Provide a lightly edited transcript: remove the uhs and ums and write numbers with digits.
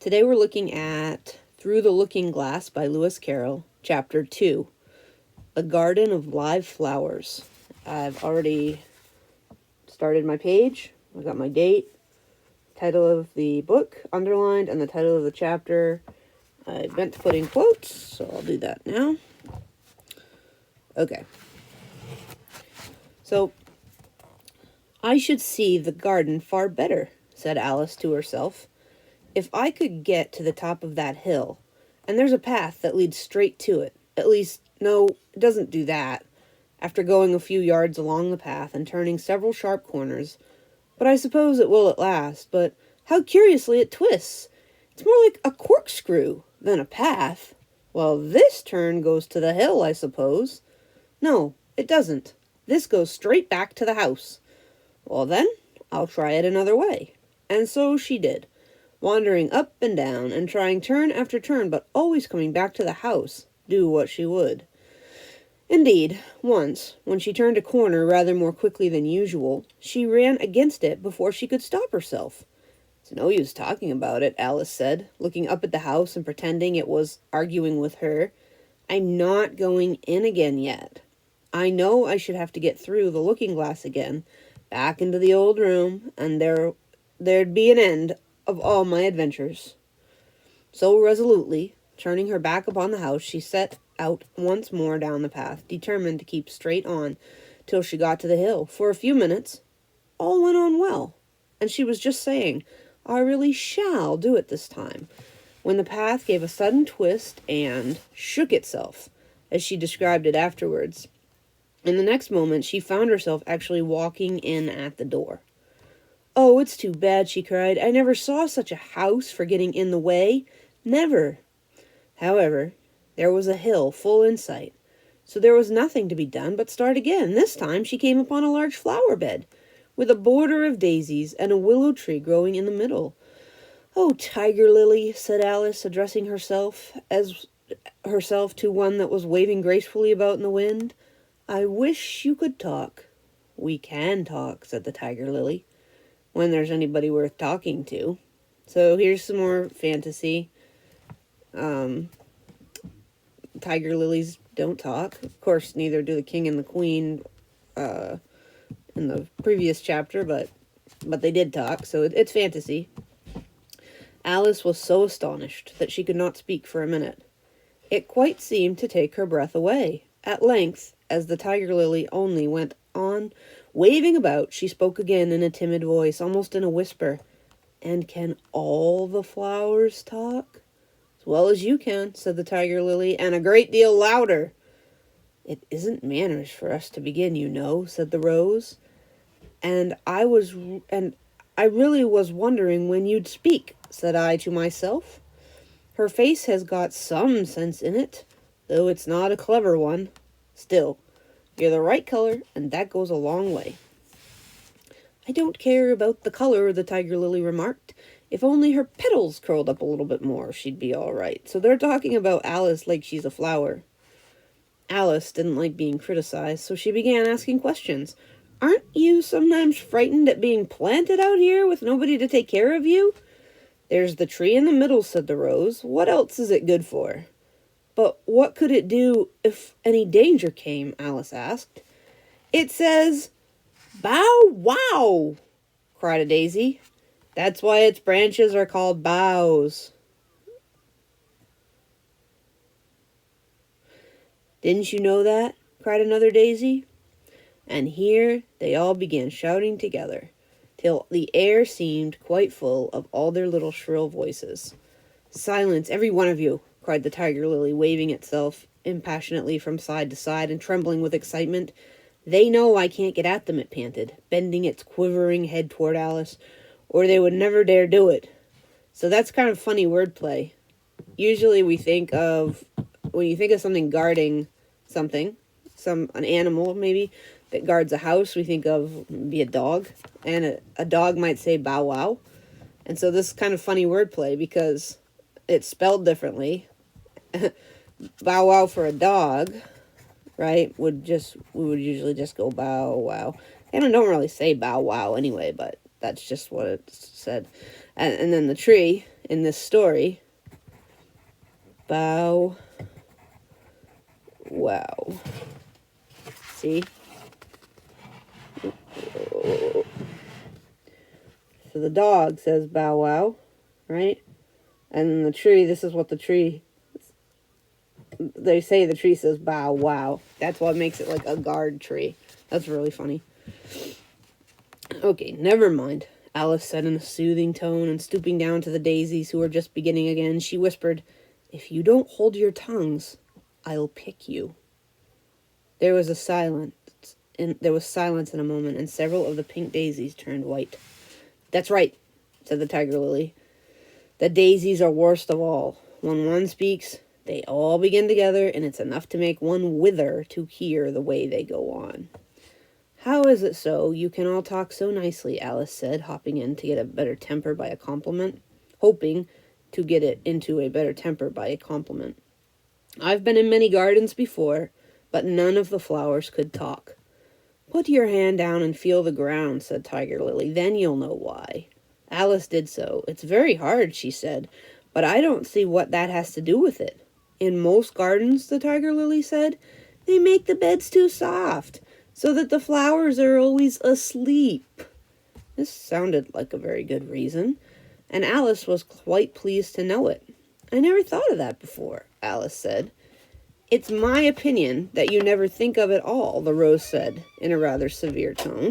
Today we're looking at Through the Looking Glass by Lewis Carroll, Chapter 2, A Garden of Live Flowers. I've already started my page. I've got my date, title of the book underlined, and the title of the chapter. I meant to put in quotes, so I'll do that now. Okay. So, I should see the garden far better, said Alice to herself. If I could get to the top of that hill, and there's a path that leads straight to it. At least, no, it doesn't do that. After going a few yards along the path and turning several sharp corners. But I suppose it will at last. But how curiously it twists. It's more like a corkscrew than a path. Well, this turn goes to the hill, I suppose. No, it doesn't. This goes straight back to the house. Well, then, I'll try it another way. And so she did, wandering up and down and trying turn after turn, but always coming back to the house, do what she would. Indeed, once, when she turned a corner rather more quickly than usual, she ran against it before she could stop herself. It's no use talking about it, Alice said, looking up at the house and pretending it was arguing with her. I'm not going in again yet. I know I should have to get through the looking glass again, back into the old room, and there'd be an end of all my adventures. So resolutely, turning her back upon the house, she set out once more down the path, determined to keep straight on till she got to the hill. For a few minutes, all went on well, and she was just saying, I really shall do it this time, when the path gave a sudden twist and shook itself, as she described it afterwards. In the next moment, she found herself actually walking in at the door. Oh, it's too bad, she cried. I never saw such a house for getting in the way. Never. However, there was a hill full in sight, so there was nothing to be done but start again. This time she came upon a large flower bed, with a border of daisies and a willow tree growing in the middle. Oh, Tiger Lily, said Alice, addressing herself to one that was waving gracefully about in the wind. I wish you could talk. We can talk, said the Tiger Lily, when there's anybody worth talking to. So here's some more fantasy. Tiger lilies don't talk. Of course, neither do the king and the queen in the previous chapter, but they did talk, so it's fantasy. Alice was so astonished that she could not speak for a minute. It quite seemed to take her breath away. At length, as the tiger lily only went on waving about, she spoke again in a timid voice, almost in a whisper. And can all the flowers talk? As well as you can, said the tiger lily, and a great deal louder. It isn't manners for us to begin, you know, said the rose. And I really was wondering when you'd speak, said I to myself. Her face has got some sense in it, though it's not a clever one. Still, you're the right color, and that goes a long way. I don't care about the color, the tiger lily remarked. If only her petals curled up a little bit more, she'd be all right. So they're talking about Alice like she's a flower. Alice didn't like being criticized, so she began asking questions. Aren't you sometimes frightened at being planted out here with nobody to take care of you? There's the tree in the middle, said the rose. What else is it good for? But what could it do if any danger came? Alice asked. It says, bow wow, cried a daisy. That's why its branches are called boughs. Didn't you know that? Cried another daisy. And here they all began shouting together, till the air seemed quite full of all their little shrill voices. Silence, every one of you, cried the tiger lily, waving itself impassionately from side to side and trembling with excitement. They know I can't get at them, it panted, bending its quivering head toward Alice, or they would never dare do it. So that's kind of funny wordplay. Usually when you think of something guarding something, an animal maybe, that guards a house, we think of a dog, and a dog might say bow wow. And so this is kind of funny wordplay because it's spelled differently. Bow wow for a dog, right, we would usually just go bow wow. And I don't really say bow wow anyway, but that's just what it said. And then the tree in this story. Bow wow. See? So the dog says bow wow, right? And then the tree, this is what the tree, they say the tree says bow wow. That's what makes it like a guard tree. That's really funny. Okay, never mind, Alice said in a soothing tone, and stooping down to the daisies who were just beginning again, she whispered, "If you don't hold your tongues, I'll pick you." There was silence in a moment, and several of the pink daisies turned white. "That's right," said the tiger lily. "The daisies are worst of all. When one speaks, they all begin together, and it's enough to make one wither to hear the way they go on." "How is it so you can all talk so nicely?" Alice said, hoping to get a better temper by a compliment. "I've been in many gardens before, but none of the flowers could talk." "Put your hand down and feel the ground," said Tiger Lily. "Then you'll know why." Alice did so. "It's very hard," she said, "but I don't see what that has to do with it." "In most gardens," the Tiger Lily said, "they make the beds too soft, so that the flowers are always asleep." This sounded like a very good reason, and Alice was quite pleased to know it. "I never thought of that before," Alice said. "It's my opinion that you never think of it all," the rose said in a rather severe tone.